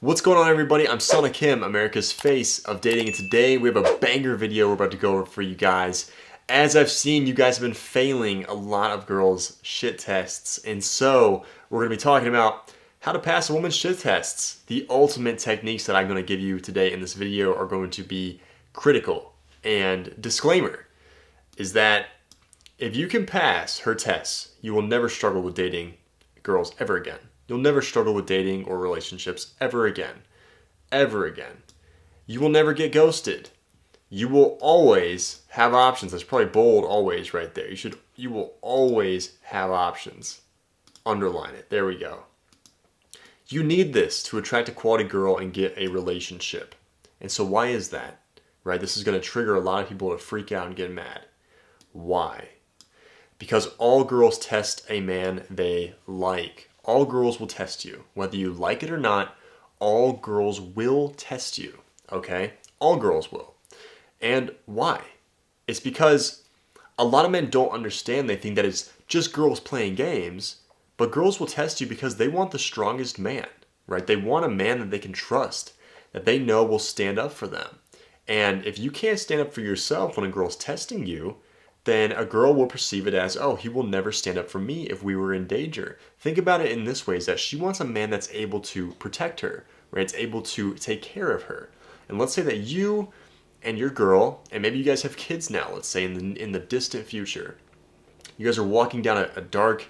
What's going on, everybody? I'm Selna Kim, America's face of dating, and today we have a banger video we're about to go over for you guys. As I've seen, you guys have been failing a lot of girls' shit tests, and so we're going to be talking about how to pass a woman's shit tests. The ultimate techniques that I'm going to give you today in this video are going to be critical. And disclaimer is that if you can pass her tests, you will never struggle with dating girls ever again. You'll never struggle with dating or relationships ever again. Ever again. You will never get ghosted. You will always have options. That's probably bold always right there. You will always have options. Underline it. There we go. You need this to attract a quality girl and get a relationship. And so why is that? Right? This is going to trigger a lot of people to freak out and get mad. Why? Because all girls test a man they like. All girls will test you. Whether you like it or not, all girls will test you, okay? All girls will. And why? It's because a lot of men don't understand. They think that it's just girls playing games, but girls will test you because they want the strongest man, right? They want a man that they can trust, that they know will stand up for them. And if you can't stand up for yourself when a girl's testing you, then a girl will perceive it as, oh, he will never stand up for me if we were in danger. Think about it in this way, is that she wants a man that's able to protect her, right? It's able to take care of her. And let's say that you and your girl, and maybe you guys have kids now, let's say in the distant future, you guys are walking down a dark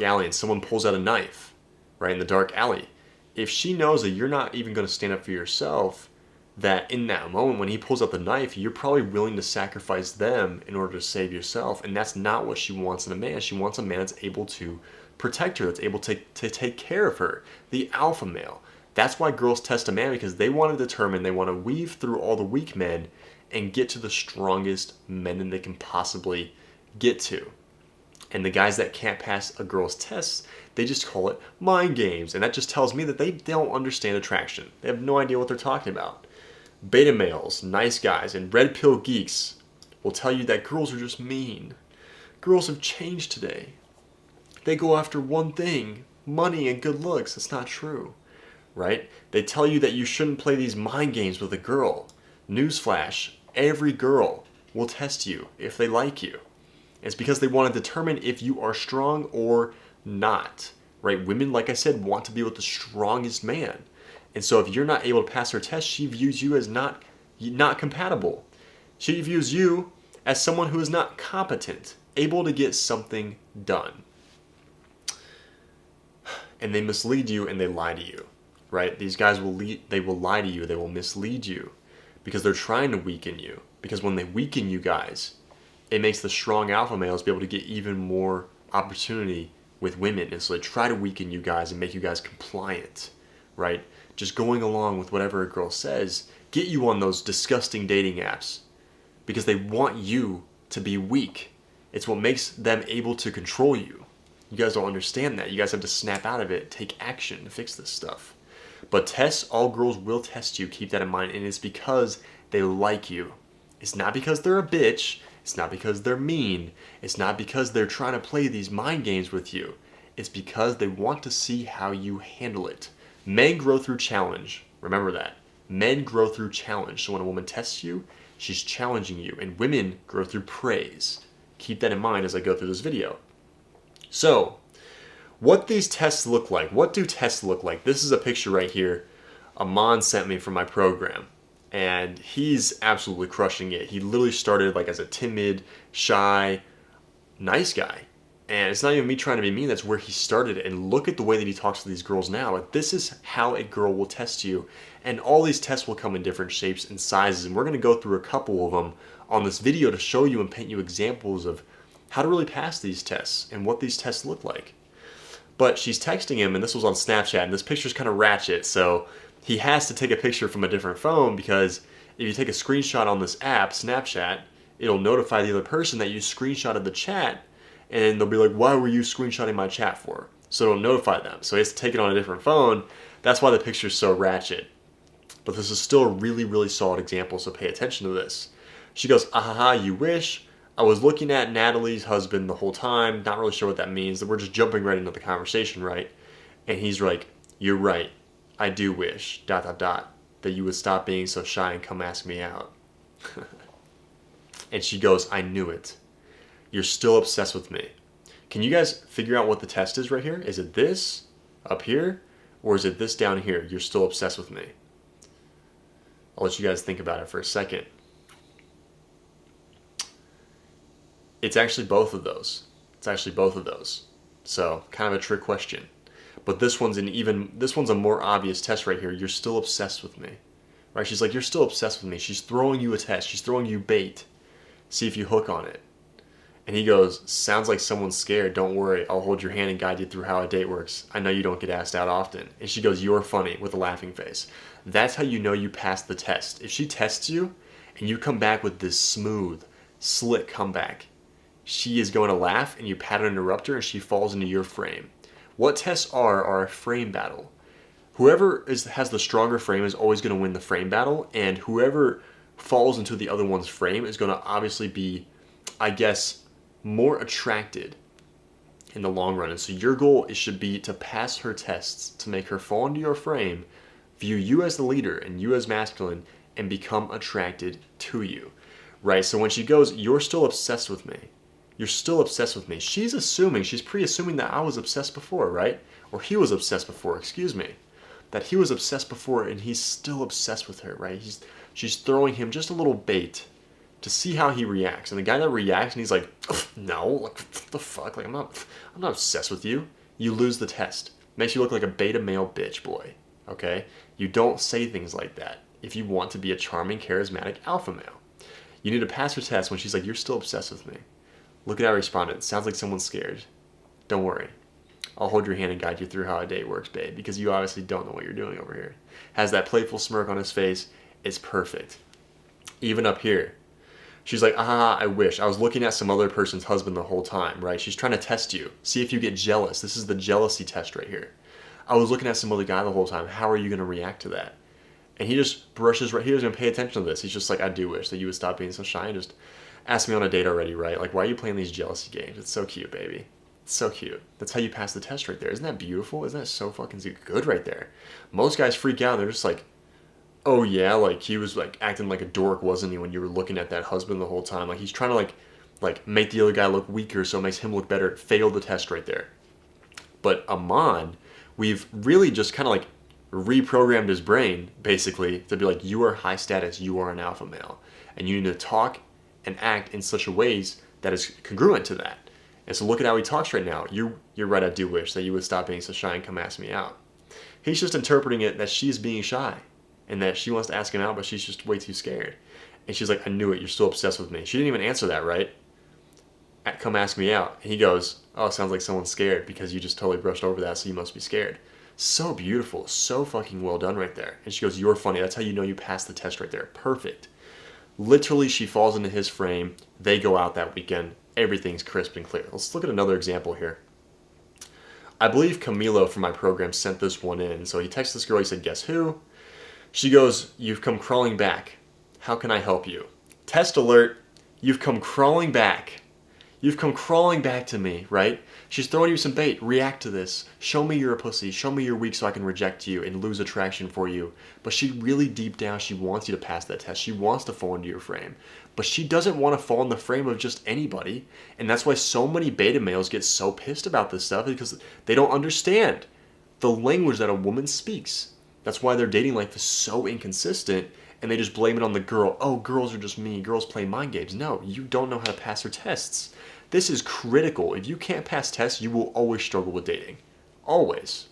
alley and someone pulls out a knife, right, in the dark alley. If she knows that you're not even going to stand up for yourself, that in that moment when he pulls out the knife, you're probably willing to sacrifice them in order to save yourself. And that's not what she wants in a man. She wants a man that's able to protect her, that's able to take care of her. The alpha male. That's why girls test a man, because they want to determine, they want to weave through all the weak men and get to the strongest men that they can possibly get to. And the guys that can't pass a girl's tests, they just call it mind games. And that just tells me that they don't understand attraction. They have no idea what they're talking about. Beta males, nice guys, and red pill geeks will tell you that girls are just mean. Girls have changed today. They go after one thing, money and good looks. It's not true, right? They tell you that you shouldn't play these mind games with a girl. Newsflash, every girl will test you if they like you. It's because they want to determine if you are strong or not, right? Women, like I said, want to be with the strongest man. And so if you're not able to pass her test, she views you as not compatible. She views you as someone who is not competent, able to get something done. And they mislead you and they lie to you, right? These guys will lie to you, they will mislead you because they're trying to weaken you. Because when they weaken you guys, it makes the strong alpha males be able to get even more opportunity with women. And so they try to weaken you guys and make you guys compliant, right? Just going along with whatever a girl says, get you on those disgusting dating apps because they want you to be weak. It's what makes them able to control you. You guys don't understand that. You guys have to snap out of it, take action to fix this stuff. But tests, all girls will test you. Keep that in mind. And it's because they like you. It's not because they're a bitch. It's not because they're mean. It's not because they're trying to play these mind games with you. It's because they want to see how you handle it. Men grow through challenge. Remember that. Men grow through challenge. So when a woman tests you, she's challenging you. And women grow through praise. Keep that in mind as I go through this video. So, what these tests look like. What do tests look like? This is a picture right here Amon sent me from my program. And he's absolutely crushing it. He literally started like as a timid, shy, nice guy. And it's not even me trying to be mean, that's where he started. And look at the way that he talks to these girls now. This is how a girl will test you. And all these tests will come in different shapes and sizes. And we're going to go through a couple of them on this video to show you and paint you examples of how to really pass these tests and what these tests look like. But she's texting him, and this was on Snapchat, and this picture's kind of ratchet. So he has to take a picture from a different phone because if you take a screenshot on this app, Snapchat, it'll notify the other person that you screenshotted the chat. And they'll be like, why were you screenshotting my chat for? So it'll notify them. So he has to take it on a different phone. That's why the picture's so ratchet. But this is still a really, really solid example, so pay attention to this. She goes, ahaha, you wish. I was looking at Natalie's husband the whole time. Not really sure what that means. We're just jumping right into the conversation, right? And he's like, you're right. I do wish, ... that you would stop being so shy and come ask me out. And she goes, I knew it. You're still obsessed with me. Can you guys figure out what the test is right here? Is it this up here? Or is it this down here? You're still obsessed with me. I'll let you guys think about it for a second. It's actually both of those. It's actually both of those. So, kind of a trick question. But this one's a more obvious test right here. You're still obsessed with me. Right? She's like, you're still obsessed with me. She's throwing you a test. She's throwing you bait. See if you hook on it. And he goes, sounds like someone's scared. Don't worry. I'll hold your hand and guide you through how a date works. I know you don't get asked out often. And she goes, you're funny, with a laughing face. That's how you know you passed the test. If she tests you and you come back with this smooth, slick comeback, she is going to laugh and you pattern interrupt her and she falls into your frame. What tests are a frame battle. Whoever has the stronger frame is always going to win the frame battle, and whoever falls into the other one's frame is going to obviously be, I guess, more attracted in the long run. And so your goal should be to pass her tests, to make her fall into your frame, view you as the leader and you as masculine, and become attracted to you. Right? So when she goes, you're still obsessed with me. You're still obsessed with me. She's pre-assuming that I was obsessed before, right? Or he was obsessed before, excuse me. That he was obsessed before and he's still obsessed with her, right? She's throwing him just a little bait to see how he reacts. And the guy that reacts and he's like, no, like, what the fuck? Like, I'm not obsessed with you. You lose the test. Makes you look like a beta male bitch boy, okay? You don't say things like that if you want to be a charming, charismatic alpha male. You need to pass her test when she's like, you're still obsessed with me. Look at how I responded. Sounds like someone's scared. Don't worry. I'll hold your hand and guide you through how a date works, babe, because you obviously don't know what you're doing over here. Has that playful smirk on his face. It's perfect. Even up here. She's like, I wish. I was looking at some other person's husband the whole time, right? She's trying to test you. See if you get jealous. This is the jealousy test right here. I was looking at some other guy the whole time. How are you going to react to that? And he just brushes right. He doesn't even pay attention to this. He's just like, I do wish that you would stop being so shy and just ask me on a date already, right? Like, why are you playing these jealousy games? It's so cute, baby. It's so cute. That's how you pass the test right there. Isn't that beautiful? Isn't that so fucking good right there? Most guys freak out. They're just like, oh yeah, like he was like acting like a dork, wasn't he, when you were looking at that husband the whole time? Like he's trying to like make the other guy look weaker so it makes him look better. Failed the test right there. But Amon, we've really just kind of like reprogrammed his brain basically to be like, you are high status, you are an alpha male, and you need to talk and act in such a ways that is congruent to that. And so look at how he talks right now. You're right, I do wish that you would stop being so shy and come ask me out. He's just interpreting it that she's being shy and that she wants to ask him out, but she's just way too scared. And she's like, I knew it, you're still obsessed with me. She didn't even answer that, right? Come ask me out. And he goes, oh, sounds like someone's scared because you just totally brushed over that, so you must be scared. So beautiful, so fucking well done right there. And she goes, you're funny. That's how you know you passed the test right there. Perfect. Literally, she falls into his frame. They go out that weekend. Everything's crisp and clear. Let's look at another example here. I believe Camilo from my program sent this one in. So he texted this girl. He said, guess who? She goes, you've come crawling back. How can I help you? Test alert. You've come crawling back. You've come crawling back to me, right? She's throwing you some bait. React to this. Show me you're a pussy. Show me you're weak so I can reject you and lose attraction for you. But she really deep down, she wants you to pass that test. She wants to fall into your frame. But she doesn't want to fall in the frame of just anybody. And that's why so many beta males get so pissed about this stuff, because they don't understand the language that a woman speaks. That's why their dating life is so inconsistent, and they just blame it on the girl. Oh, girls are just mean. Girls play mind games. No, you don't know how to pass her tests. This is critical. If you can't pass tests, you will always struggle with dating. Always.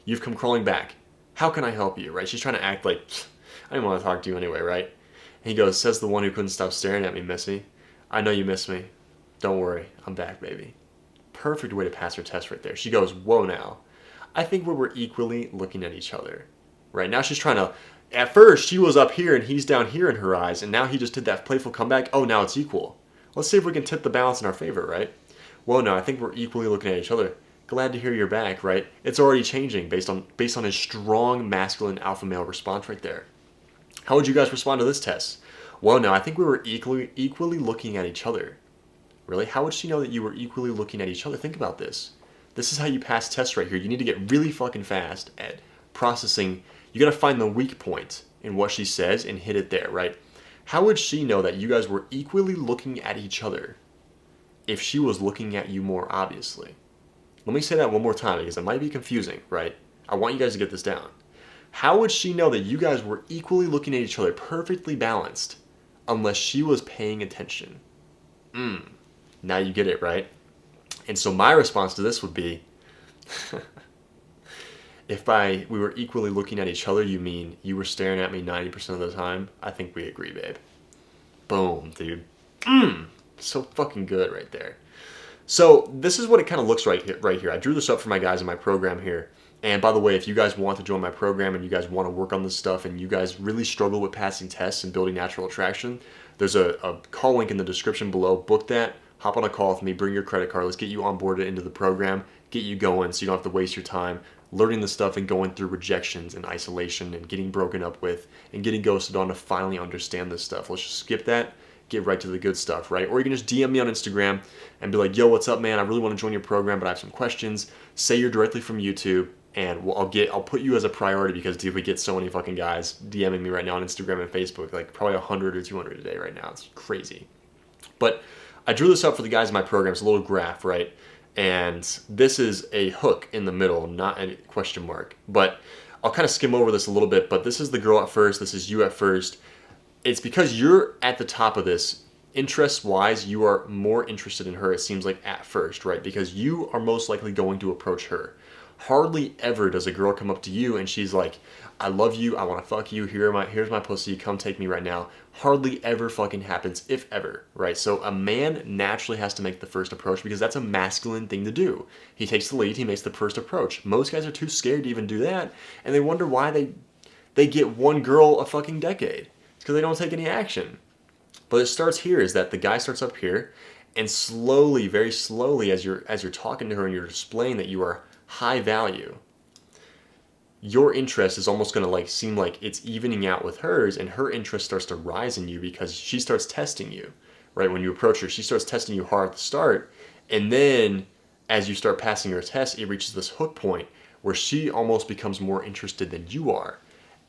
You've come crawling back. How can I help you, right? She's trying to act like, I didn't want to talk to you anyway, right? And he goes, says the one who couldn't stop staring at me, Missy. I know you miss me. Don't worry. I'm back, baby. Perfect way to pass her test right there. She goes, whoa now. I think we were equally looking at each other. Right? Now she's trying to, at first she was up here and he's down here in her eyes, and now he just did that playful comeback. Oh, now it's equal. Let's see if we can tip the balance in our favor, right? Whoa, no, I think we're equally looking at each other. Glad to hear you're back, right? It's already changing based on his strong masculine alpha male response right there. How would you guys respond to this test? Whoa, no, I think we were equally looking at each other. Really? How would she know that you were equally looking at each other? Think about this. This is how you pass tests right here. You need to get really fucking fast at processing, you got to find the weak point in what she says and hit it there, right? How would she know that you guys were equally looking at each other if she was looking at you more obviously? Let me say that one more time because it might be confusing, right? I want you guys to get this down. How would she know that you guys were equally looking at each other, perfectly balanced, unless she was paying attention? Now you get it, right? And so my response to this would be, if we were equally looking at each other, you mean you were staring at me 90% of the time? I think we agree, babe. Boom, dude. So fucking good right there. So this is what it kind of looks right here. I drew this up for my guys in my program here. And by the way, if you guys want to join my program and you guys want to work on this stuff and you guys really struggle with passing tests and building natural attraction, there's a call link in the description below. Book that. Hop on a call with me. Bring your credit card. Let's get you onboarded into the program. Get you going so you don't have to waste your time learning the stuff and going through rejections and isolation and getting broken up with and getting ghosted on to finally understand this stuff. Let's just skip that. Get right to the good stuff, right? Or you can just DM me on Instagram and be like, yo, what's up, man? I really want to join your program, but I have some questions. Say you're directly from YouTube, and I'll put you as a priority because, dude, we get so many fucking guys DMing me right now on Instagram and Facebook, like probably 100 or 200 a day right now. It's crazy. But I drew this up for the guys in my program. It's a little graph, right? And this is a hook in the middle, not a question mark. But I'll kind of skim over this a little bit, but this is the girl at first. This is you at first. It's because you're at the top of this. Interest-wise, you are more interested in her, it seems like, at first, right? Because you are most likely going to approach her. Hardly ever does a girl come up to you and she's like, I love you, I want to fuck you, here's my pussy, come take me right now. Hardly ever fucking happens, if ever, right? So a man naturally has to make the first approach because that's a masculine thing to do. He takes the lead, he makes the first approach. Most guys are too scared to even do that, and they wonder why they get one girl a fucking decade. Because they don't take any action. But it starts here, is that the guy starts up here, and slowly, very slowly, as you're talking to her and you're displaying that you are high value, your interest is almost going to like seem like it's evening out with hers, and her interest starts to rise in you because she starts testing you, right? When you approach her, she starts testing you hard at the start, and then as you start passing her test, it reaches this hook point where she almost becomes more interested than you are.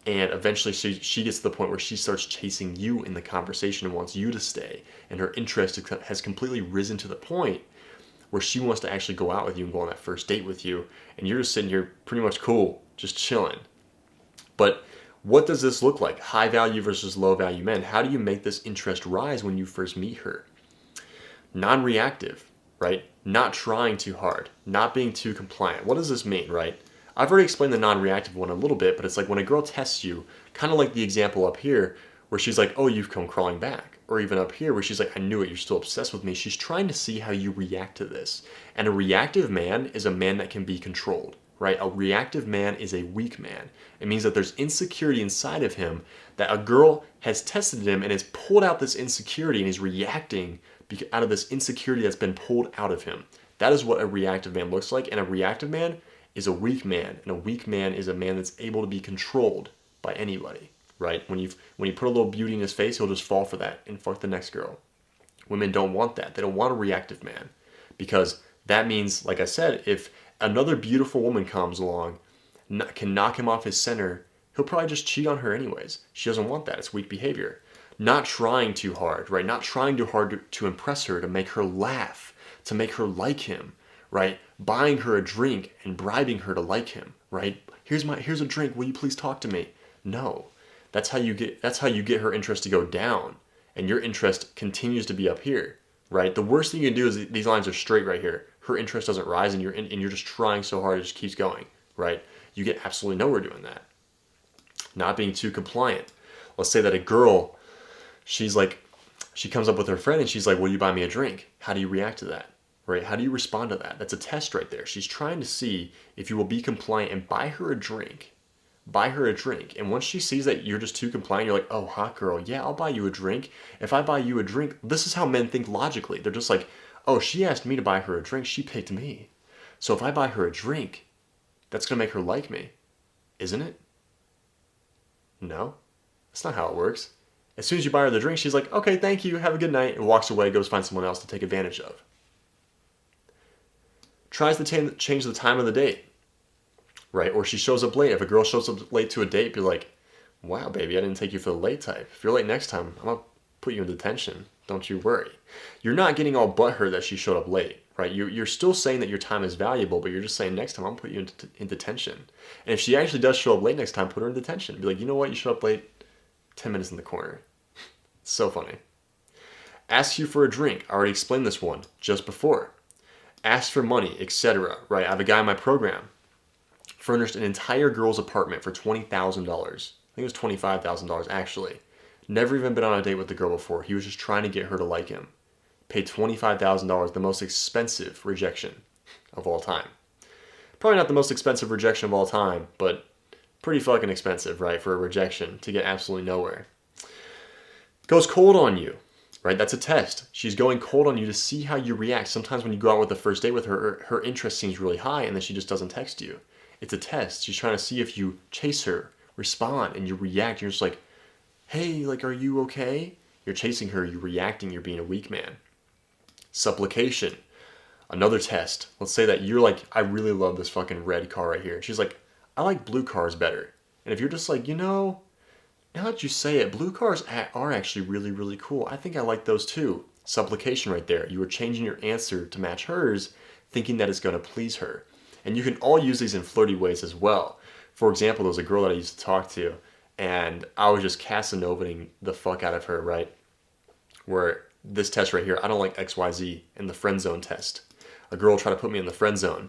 And eventually she gets to the point where she starts chasing you in the conversation and wants you to stay. And her interest has completely risen to the point where she wants to actually go out with you and go on that first date with you. And you're just sitting here pretty much cool, just chilling. But what does this look like? High value versus low value men. How do you make this interest rise when you first meet her? Non-reactive, right? Not trying too hard, not being too compliant. What does this mean, right? I've already explained the non-reactive one a little bit, but it's like when a girl tests you, kind of like the example up here, where she's like, oh, you've come crawling back. Or even up here, where she's like, I knew it, you're still obsessed with me. She's trying to see how you react to this. And a reactive man is a man that can be controlled, right? A reactive man is a weak man. It means that there's insecurity inside of him, that a girl has tested him and has pulled out this insecurity and is reacting out of this insecurity that's been pulled out of him. That is what a reactive man looks like. And a reactive man is a weak man, and a weak man is a man that's able to be controlled by anybody, right? When you put a little beauty in his face, he'll just fall for that and fuck the next girl. Women don't want that. They don't want a reactive man because that means, like I said, if another beautiful woman comes along, can knock him off his center, he'll probably just cheat on her anyways. She doesn't want that. It's weak behavior. Not trying too hard, right? Not trying too hard to impress her, to make her laugh, to make her like him, right? Buying her a drink and bribing her to like him, right? Here's a drink, will you please talk to me? No. That's how you get her interest to go down, and your interest continues to be up here, right? The worst thing you can do is these lines are straight right here. Her interest doesn't rise, and you're just trying so hard it just keeps going, right? You get absolutely nowhere doing that. Not being too compliant. Let's say that a girl, she comes up with her friend and she's like, will you buy me a drink? How do you react to that? Right? How do you respond to that? That's a test right there. She's trying to see if you will be compliant and buy her a drink. Buy her a drink. And once she sees that you're just too compliant, you're like, oh, hot girl, yeah, I'll buy you a drink. If I buy you a drink, this is how men think logically. They're just like, oh, she asked me to buy her a drink. She picked me. So if I buy her a drink, that's going to make her like me. Isn't it? No. That's not how it works. As soon as you buy her the drink, she's like, okay, thank you, have a good night, and walks away, goes find someone else to take advantage of. Tries to change the time of the date. right? Or she shows up late. If a girl shows up late to a date, be like, wow, baby, I didn't take you for the late type. If you're late next time, I'm going to put you in detention. Don't you worry. You're not getting all butthurt that she showed up late, right? You're still saying that your time is valuable, but you're just saying next time I'm going to put you in detention. And if she actually does show up late next time, put her in detention. Be like, you know what? You showed up late, 10 minutes in the corner. So funny. Asks you for a drink. I already explained this one just before. Asks for money, etc. Right? I have a guy in my program furnished an entire girl's apartment for $20,000. I think it was $25,000 actually. Never even been on a date with the girl before. He was just trying to get her to like him. Paid $25,000, the most expensive rejection of all time. Probably not the most expensive rejection of all time, but pretty fucking expensive, right, for a rejection to get absolutely nowhere. Goes cold on you, right? That's a test. She's going cold on you to see how you react. Sometimes when you go out with the first date with her, her interest seems really high and then she just doesn't text you. It's a test. She's trying to see if you chase her, respond, and you react. You're just like, hey, like, are you okay? You're chasing her, you're reacting, you're being a weak man. Supplication. Another test. Let's say that you're like, I really love this fucking red car right here. She's like, I like blue cars better. And if you're just like, now that you say it, blue cars are actually really, really cool. I think I like those too. Supplication right there. You were changing your answer to match hers, thinking that it's going to please her. And you can all use these in flirty ways as well. For example, there was a girl that I used to talk to, and I was just Casanovaing the fuck out of her, right? Where this test right here, I don't like XYZ, in the friend zone test. A girl tried to put me in the friend zone.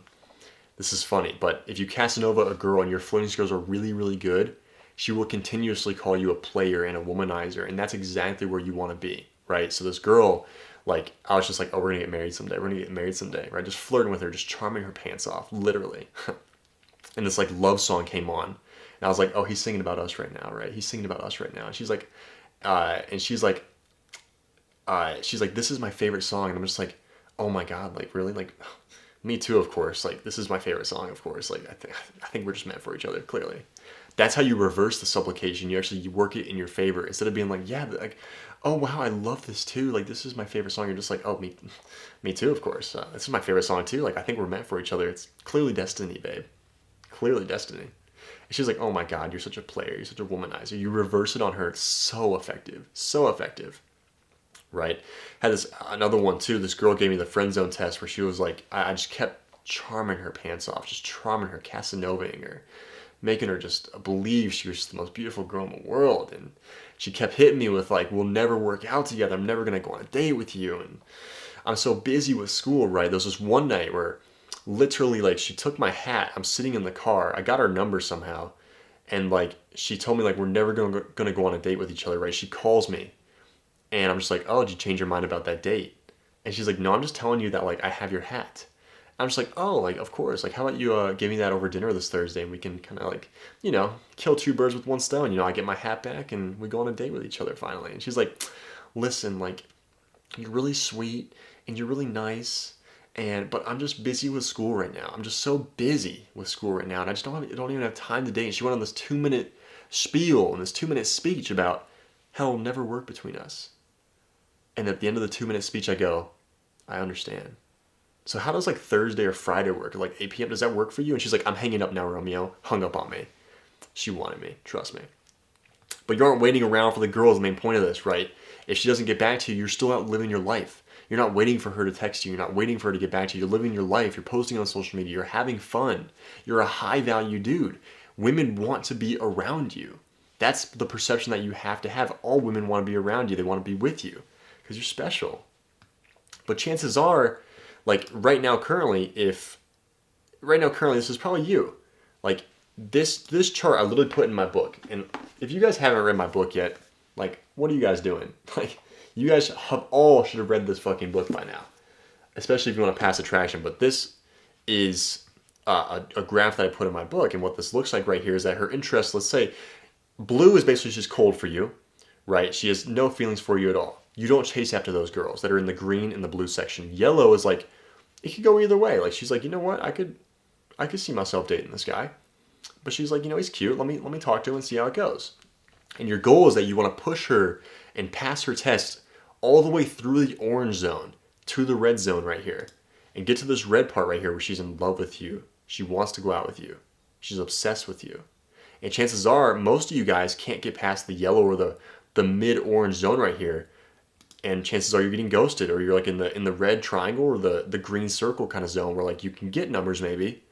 This is funny, but if you Casanova a girl and your flirting skills are really, really good, she will continuously call you a player and a womanizer, and that's exactly where you want to be, right? So this girl, like, I was just like, oh, we're gonna get married someday, right? Just flirting with her, just charming her pants off, literally. And this like love song came on, and I was like, oh, he's singing about us right now, right? He's singing about us right now. And she's like, this is my favorite song, and I'm just like, oh my god, like really, like, me too, of course. Like, this is my favorite song, of course. Like, I think we're just meant for each other, clearly. That's how you reverse the supplication. You work it in your favor instead of being like, yeah, like, oh wow, I love this too. Like, this is my favorite song. You're just like, oh, me too, of course. This is my favorite song too. Like, I think we're meant for each other. It's clearly destiny, babe. Clearly destiny. And she's like, oh my god, you're such a player. You're such a womanizer. You reverse it on her. It's so effective. So effective. Right? Had this another one too. This girl gave me the friend zone test where she was like, I just kept charming her pants off, just charming her, Casanovaing her, making her just believe she was just the most beautiful girl in the world. And she kept hitting me with like, we'll never work out together. I'm never gonna go on a date with you. And I'm so busy with school, right? There was this one night where literally like she took my hat. I'm sitting in the car. I got her number somehow. And like she told me like, we're never gonna go on a date with each other, right? She calls me. And I'm just like, oh, did you change your mind about that date? And she's like, no, I'm just telling you that, like, I have your hat. I'm just like, oh, like, of course. Like, how about you give me that over dinner this Thursday and we can kind of, like, kill two birds with one stone. I get my hat back and we go on a date with each other finally. And she's like, listen, like, you're really sweet and you're really nice. But I'm just busy with school right now. I'm just so busy with school right now. And I just don't even have time to date. And she went on this 2-minute spiel and this 2-minute speech about how it'll never work between us. And at the end of the 2-minute speech, I go, I understand. So how does like Thursday or Friday work? Or like 8 p.m. Does that work for you? And she's like, I'm hanging up now, Romeo. Hung up on me. She wanted me. Trust me. But you aren't waiting around for the girl is the main point of this, right? If she doesn't get back to you, you're still out living your life. You're not waiting for her to text you. You're not waiting for her to get back to you. You're living your life. You're posting on social media. You're having fun. You're a high value dude. Women want to be around you. That's the perception that you have to have. All women want to be around you. They want to be with you. Because you're special. But chances are, like right now currently, this is probably you. Like this chart I literally put in my book. And if you guys haven't read my book yet, like what are you guys doing? Like you guys should have read this fucking book by now. Especially if you want to pass attraction. But this is a graph that I put in my book. And what this looks like right here is that her interest, let's say, blue is basically just cold for you, right? She has no feelings for you at all. You don't chase after those girls that are in the green and the blue section. Yellow is like, it could go either way. Like she's like, you know what? I could see myself dating this guy. But she's like, he's cute. Let me talk to him and see how it goes. And your goal is that you want to push her and pass her test all the way through the orange zone to the red zone right here. And get to this red part right here where she's in love with you. She wants to go out with you. She's obsessed with you. And chances are, most of you guys can't get past the yellow or the mid-orange zone right here. And chances are you're getting ghosted, or you're like in the red triangle or the green circle kind of zone where like you can get numbers maybe,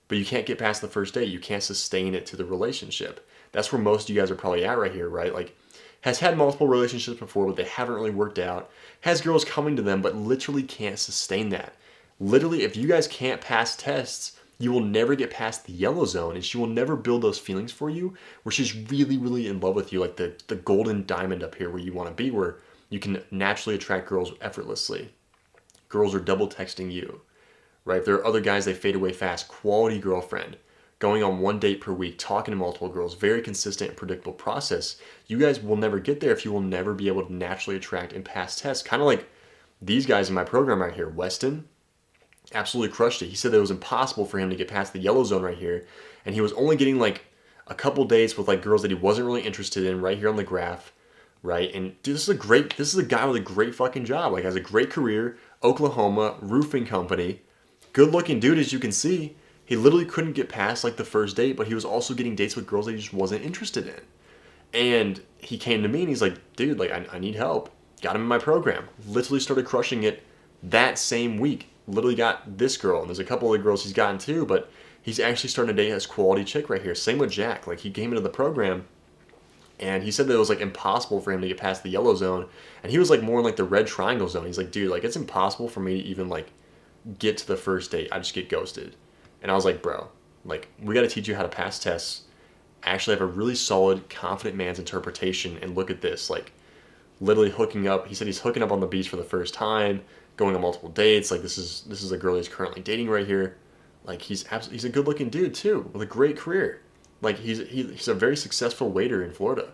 but you can't get past the first date. You can't sustain it to the relationship. That's where most of you guys are probably at right here, right? Like, has had multiple relationships before, but they haven't really worked out. Has girls coming to them, but literally can't sustain that. Literally, if you guys can't pass tests, you will never get past the yellow zone, and she will never build those feelings for you where she's really, really in love with you, like the golden diamond up here where you want to be, where you can naturally attract girls effortlessly. Girls are double texting you, right? If there are other guys, they fade away fast. Quality girlfriend, going on one date per week, talking to multiple girls, very consistent and predictable process. You guys will never get there if you will never be able to naturally attract and pass tests. Kind of like these guys in my program right here. Weston absolutely crushed it. He said that it was impossible for him to get past the yellow zone right here, and he was only getting like a couple dates with like girls that he wasn't really interested in right here on the graph, right? And dude, this is a guy with a great fucking job, like has a great career, Oklahoma roofing company, good looking dude as you can see. He literally couldn't get past like the first date, but he was also getting dates with girls that he just wasn't interested in. And he came to me and he's like, dude, like I need help. Got him in my program. Literally started crushing it that same week. Literally got this girl, and there's a couple of girls he's gotten too, but he's actually starting to date this quality chick right here. Same with Jack. Like he came into the program and he said that it was like impossible for him to get past the yellow zone. And he was like more in like the red triangle zone. He's like, dude, like it's impossible for me to even like get to the first date. I just get ghosted. And I was like, bro, like we got to teach you how to pass tests. Actually have a really solid, confident man's interpretation. And look at this, like literally hooking up. He said he's hooking up on the beach for the first time, going on multiple dates. Like this is a girl he's currently dating right here. Like he's a good looking dude too with a great career. Like he's a very successful waiter in Florida,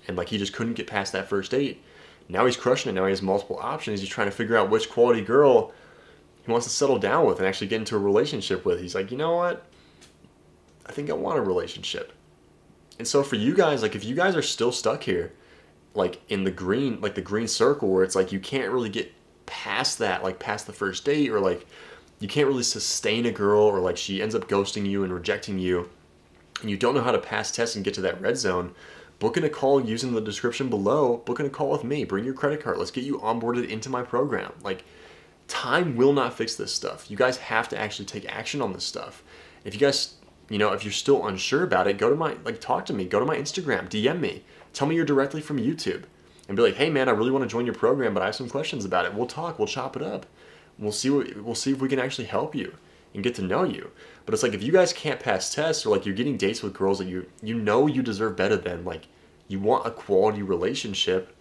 and like he just couldn't get past that first date. Now he's crushing it. Now he has multiple options. He's trying to figure out which quality girl he wants to settle down with and actually get into a relationship with. He's like, you know what? I think I want a relationship. And so for you guys, like if you guys are still stuck here, like in the green, like the green circle where it's like you can't really get past that, like past the first date, or like you can't really sustain a girl, or like she ends up ghosting you and rejecting you, and you don't know how to pass tests and get to that red zone, booking a call using the description below, booking a call with me, bring your credit card, let's get you onboarded into my program. Like time will not fix this stuff. You guys have to actually take action on this stuff. If you guys, if you're still unsure about it, go to my, like talk to me, go to my Instagram, DM me, tell me you're directly from YouTube, and be like, hey man, I really want to join your program, but I have some questions about it. We'll talk, we'll chop it up. We'll see if we can actually help you and get to know you. But it's like if you guys can't pass tests, or like you're getting dates with girls that you deserve better than, like you want a quality relationship,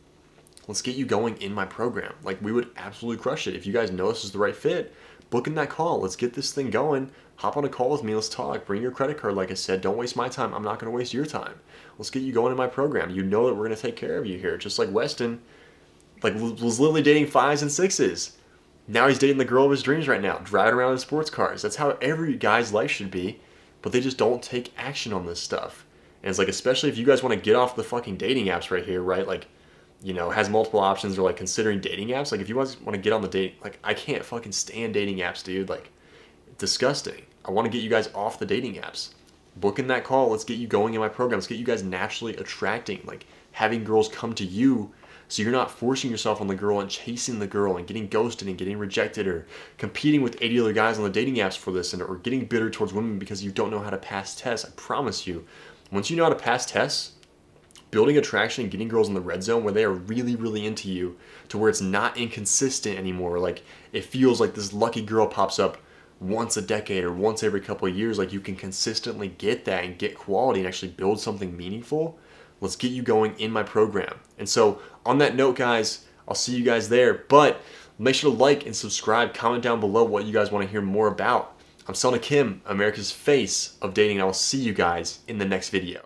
let's get you going in my program. Like we would absolutely crush it. If you guys know this is the right fit, book in that call. Let's get this thing going. Hop on a call with me. Let's talk. Bring your credit card. Like I said, don't waste my time. I'm not going to waste your time. Let's get you going in my program. You know that we're going to take care of you here. Just like Weston, like was literally dating 5s and 6s. Now he's dating the girl of his dreams right now, driving around in sports cars. That's how every guy's life should be, but they just don't take action on this stuff. And it's like, especially if you guys want to get off the fucking dating apps right here, right? Like, has multiple options, or like considering dating apps. Like if you guys want to get on the date, like I can't fucking stand dating apps, dude. Like disgusting. I want to get you guys off the dating apps. Book in that call. Let's get you going in my program. Let's get you guys naturally attracting, like having girls come to you, so you're not forcing yourself on the girl and chasing the girl and getting ghosted and getting rejected, or competing with 80 other guys on the dating apps for this, or getting bitter towards women because you don't know how to pass tests. I promise you, once you know how to pass tests, building attraction and getting girls in the red zone where they are really, really into you, to where it's not inconsistent anymore. Like it feels like this lucky girl pops up once a decade or once every couple of years. Like you can consistently get that and get quality and actually build something meaningful. Let's get you going in my program. And so on that note, guys, I'll see you guys there. But make sure to like and subscribe. Comment down below what you guys want to hear more about. I'm Selna Kim, America's face of dating, and I will see you guys in the next video.